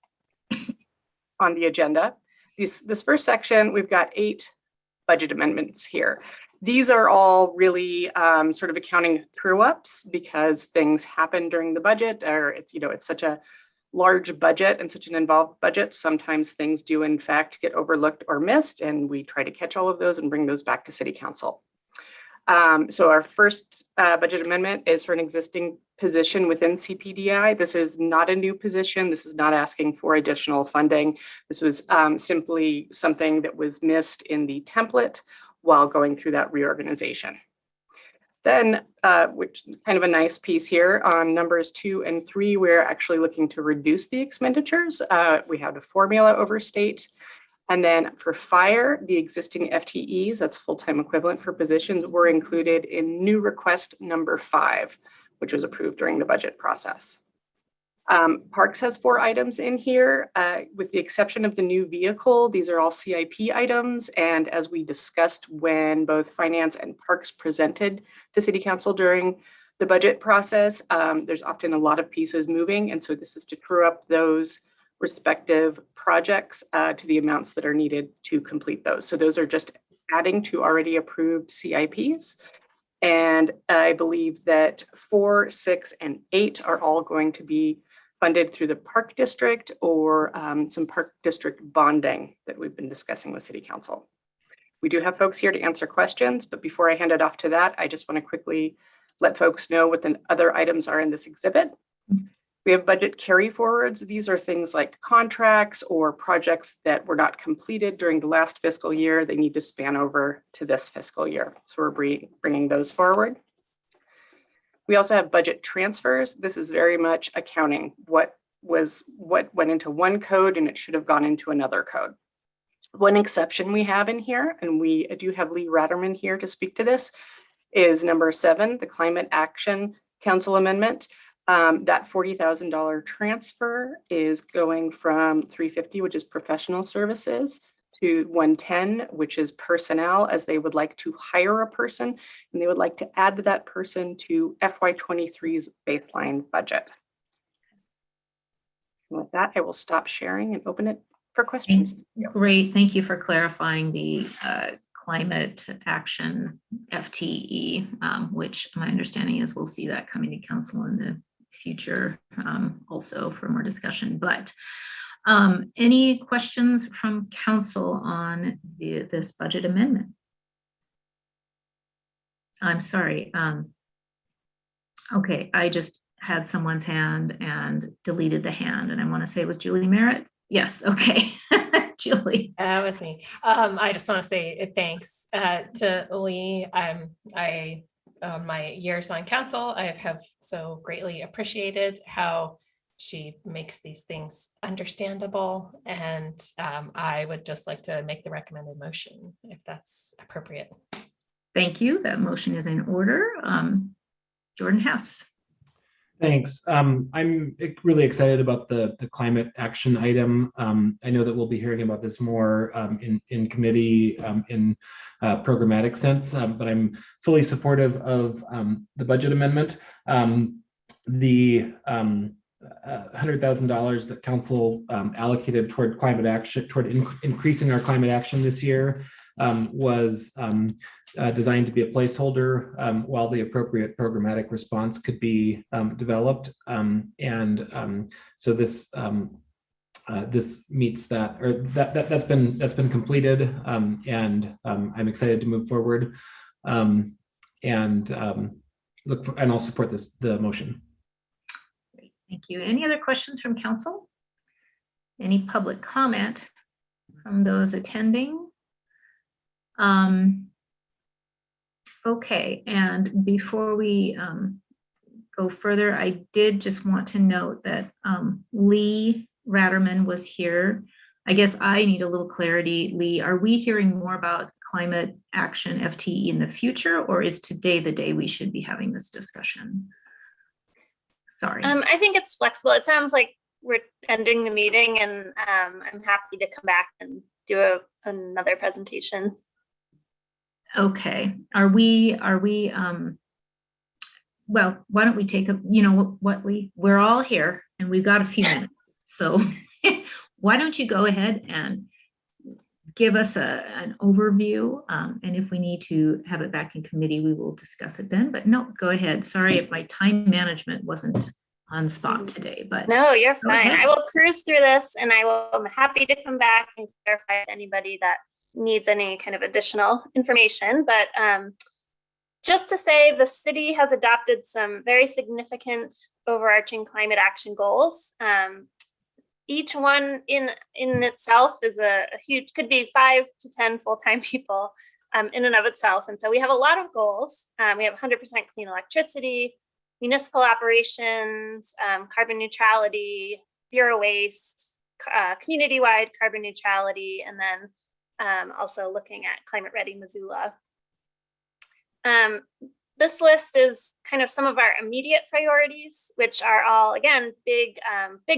on the agenda. This first section, we've got 8 budget amendments here. These are all really sort of accounting true ups because things happen during the budget, or it's such a large budget and such an involved budget, sometimes things do in fact get overlooked or missed, and we try to catch all of those and bring those back to City Council. So our first budget amendment is for an existing position within CPDI. This is not a new position. This is not asking for additional funding. This was simply something that was missed in the template while going through that reorganization. Then, which is kind of a nice piece here, on numbers 2 and 3, we're actually looking to reduce the expenditures. We have the formula overstate. And then for fire, the existing FTEs, that's full-time equivalent for positions, were included in new request number 5, which was approved during the budget process. Parks has 4 items in here, with the exception of the new vehicle. These are all CIP items. And as we discussed when both Finance and Parks presented to City Council during the budget process, there's often a lot of pieces moving. And so this is to true up those respective projects to the amounts that are needed to complete those. So those are just adding to already approved CIPs. And I believe that 4, 6, and 8 are all going to be funded through the Park District or some Park District bonding that we've been discussing with City Council. We do have folks here to answer questions, but before I hand it off to that, I just want to quickly let folks know what the other items are in this exhibit. We have budget carry forwards. These are things like contracts or projects that were not completed during the last fiscal year. They need to span over to this fiscal year. So we're bringing those forward. We also have budget transfers. This is very much accounting. What went into one code and it should have gone into another code. One exception we have in here, and we do have Lee Ratterman here to speak to this, is number 7, the Climate Action Council Amendment. That $40,000 transfer is going from $350,000, which is professional services, to $110,000, which is personnel, as they would like to hire a person, and they would like to add that person to FY23's baseline budget. And with that, I will stop sharing and open it for questions. Great, thank you for clarifying the climate action FTE, which my understanding is we'll see that coming to council in the future also for more discussion. But any questions from council on this budget amendment? I'm sorry. Okay, I just had someone's hand and deleted the hand, and I want to say it was Julie Merritt. Yes, okay. Julie. That was me. I just want to say thanks to Lee. My years on council, I have so greatly appreciated how she makes these things understandable. And I would just like to make the recommended motion if that's appropriate. Thank you. That motion is in order. Jordan Hess. Thanks. I'm really excited about the climate action item. I know that we'll be hearing about this more in committee in programmatic sense, but I'm fully supportive of the budget amendment. The $100,000 that council allocated toward climate action, toward increasing our climate action this year was designed to be a placeholder while the appropriate programmatic response could be developed. So this this meets that, or that's been completed, and I'm excited to move forward and I'll support the motion. Great, thank you. Any other questions from council? Any public comment from those attending? Okay, and before we go further, I did just want to note that Lee Ratterman was here. I guess I need a little clarity. Lee, are we hearing more about climate action FTE in the future, or is today the day we should be having this discussion? Sorry. I think it's flexible. It sounds like we're ending the meeting, and I'm happy to come back and do another presentation. Okay, are we, well, why don't we take a, you know what, we're all here and we've got a few minutes. So why don't you go ahead and give us an overview, and if we need to have it back in committee, we will discuss it then, but no, go ahead. Sorry if my time management wasn't on spot today, but No, you're Go fine. ahead. I will cruise through this and I'm happy to come back and clarify to anybody that needs any kind of additional information. But just to say, the city has adopted some very significant overarching climate action goals. Each one in itself is a huge, could be 5 to 10 full-time people in and of itself. And so we have a lot of goals. We have 100% clean electricity, municipal operations, carbon neutrality, zero waste, community-wide carbon neutrality, and then also looking at climate-ready Missoula. This list is kind of some of our immediate priorities, which are all, again, big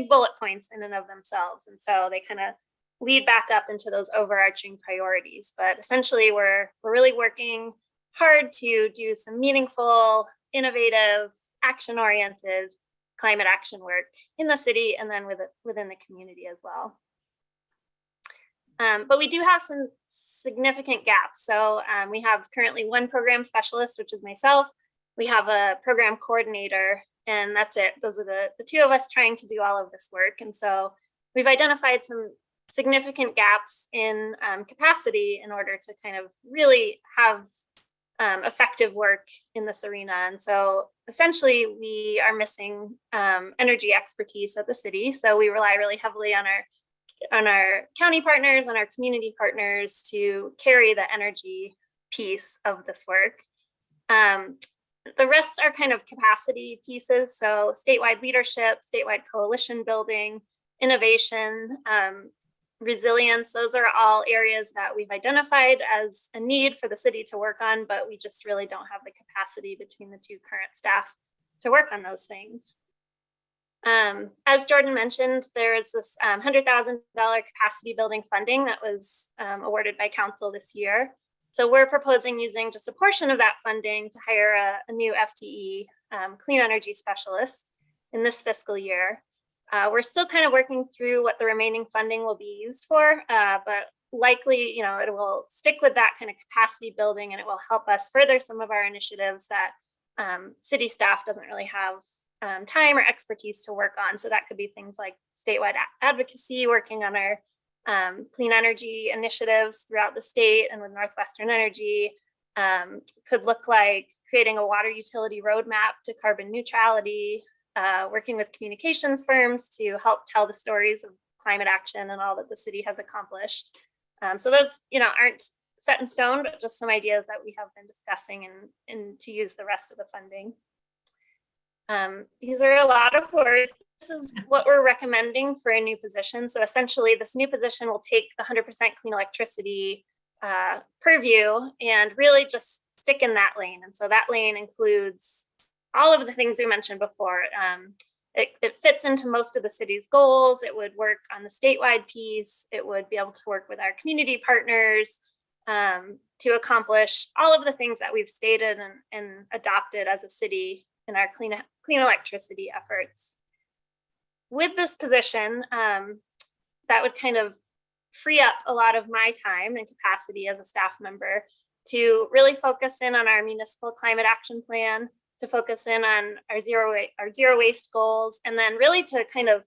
bullet points in and of themselves. And so they kind of lead back up into those overarching priorities. But essentially, we're really working hard to do some meaningful, innovative, action-oriented climate action work in the city and then within the community as well. But we do have some significant gaps. So we have currently one program specialist, which is myself. We have a program coordinator, and that's it. Those are the two of us trying to do all of this work. And so we've identified some significant gaps in capacity in order to kind of really have effective work in this arena. And so essentially we are missing energy expertise at the city. So we rely really heavily on our county partners and our community partners to carry the energy piece of this work. The rest are kind of capacity pieces. So statewide leadership, statewide coalition building, innovation, resilience. Those are all areas that we've identified as a need for the city to work on, but we just really don't have the capacity between the two current staff to work on those things. As Jordan mentioned, there is this $100,000 capacity building funding that was awarded by council this year. So we're proposing using just a portion of that funding to hire a new FTE clean energy specialist in this fiscal year. We're still kind of working through what the remaining funding will be used for, but likely, it will stick with that kind of capacity building, and it will help us further some of our initiatives that city staff doesn't really have time or expertise to work on. So that could be things like statewide advocacy, working on our clean energy initiatives throughout the state and with Northwestern Energy. Could look like creating a water utility roadmap to carbon neutrality, working with communications firms to help tell the stories of climate action and all that the city has accomplished. So those, aren't set in stone, but just some ideas that we have been discussing and to use the rest of the funding. These are a lot of words. This is what we're recommending for a new position. So essentially, this new position will take the 100% clean electricity purview and really just stick in that lane. And so that lane includes all of the things we mentioned before. It fits into most of the city's goals. It would work on the statewide piece. It would be able to work with our community partners to accomplish all of the things that we've stated and adopted as a city in our clean electricity efforts. With this position, that would kind of free up a lot of my time and capacity as a staff member to really focus in on our municipal climate action plan, to focus in on our zero waste goals, and then really to kind of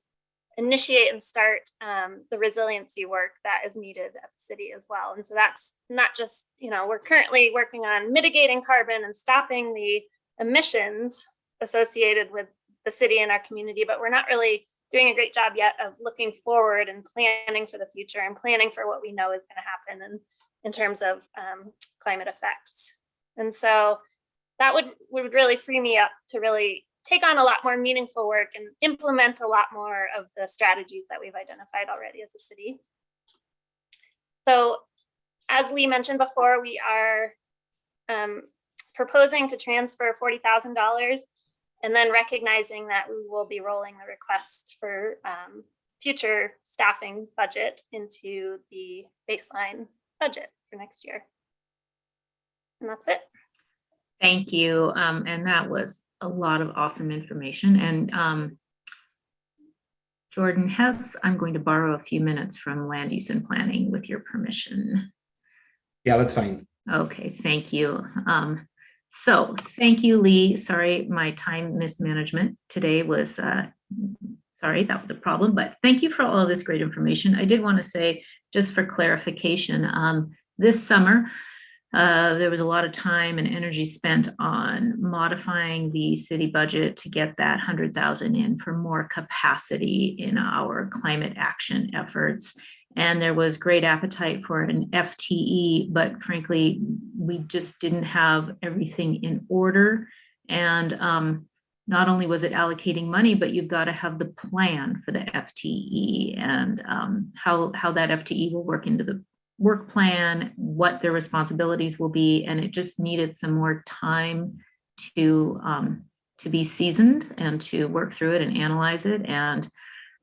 initiate and start the resiliency work that is needed at the city as well. And so that's not just, we're currently working on mitigating carbon and stopping the emissions associated with the city and our community, but we're not really doing a great job yet of looking forward and planning for the future and planning for what we know is going to happen in terms of climate effects. And so that would really free me up to really take on a lot more meaningful work and implement a lot more of the strategies that we've identified already as a city. So as Lee mentioned before, we are proposing to transfer $40,000 and then recognizing that we will be rolling the request for future staffing budget into the baseline budget for next year. And that's it. Thank you. And that was a lot of awesome information. And Jordan, I'm going to borrow a few minutes from land use and planning with your permission. Yeah, that's fine. Okay, thank you. So thank you, Lee. Sorry, my time mismanagement today was, sorry, that was a problem, but thank you for all of this great information. I did want to say, just for clarification, this summer, there was a lot of time and energy spent on modifying the city budget to get that 100,000 in for more capacity in our climate action efforts. And there was great appetite for an FTE, but frankly, we just didn't have everything in order. And not only was it allocating money, but you've got to have the plan for the FTE and how that FTE will work into the work plan, what their responsibilities will be. And it just needed some more time to be seasoned and to work through it and analyze it. And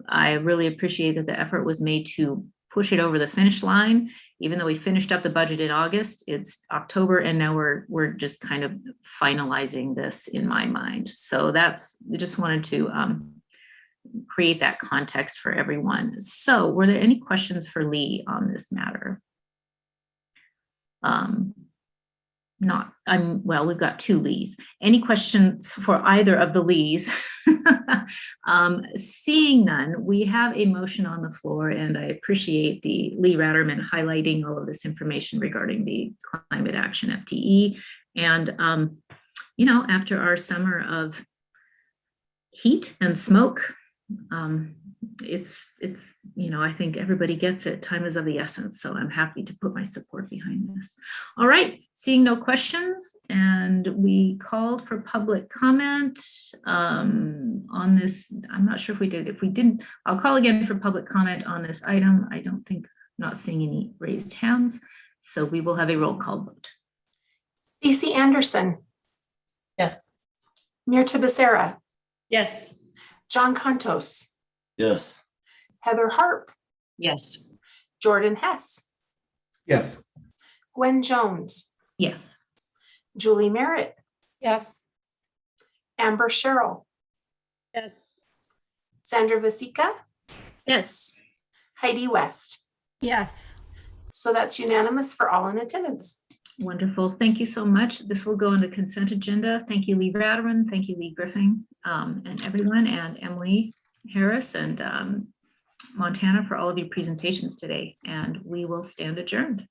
I really appreciate that the effort was made to push it over the finish line. Even though we finished up the budget in August, it's October, and now we're just kind of finalizing this in my mind. So we just wanted to create that context for everyone. So were there any questions for Lee on this matter? Well, we've got two Lees. Any questions for either of the Lees? Seeing none, we have a motion on the floor, and I appreciate the Lee Ratterman highlighting all of this information regarding the climate action FTE. And, after our summer of heat and smoke, I think everybody gets it. Time is of the essence. So I'm happy to put my support behind this. All right, seeing no questions, and we called for public comment on this. I'm not sure if we did. If we didn't, I'll call again for public comment on this item. I don't think, not seeing any raised hands. So we will have a roll call vote. Cece Anderson. Yes. Mirta Becerra. Yes. John Contos. Yes. Heather Harp. Yes. Jordan Hess. Yes. Gwen Jones. Yes. Julie Merritt. Yes. Amber Sherrill. Yes. Sandra Vasica. Yes. Heidi West. Yes. So that's unanimous for all in attendance. Wonderful. Thank you so much. This will go on the consent agenda. Thank you, Lee Ratterman. Thank you, Lee Griffin, and everyone, and Emily Harris and Montana for all of your presentations today. And we will stand adjourned.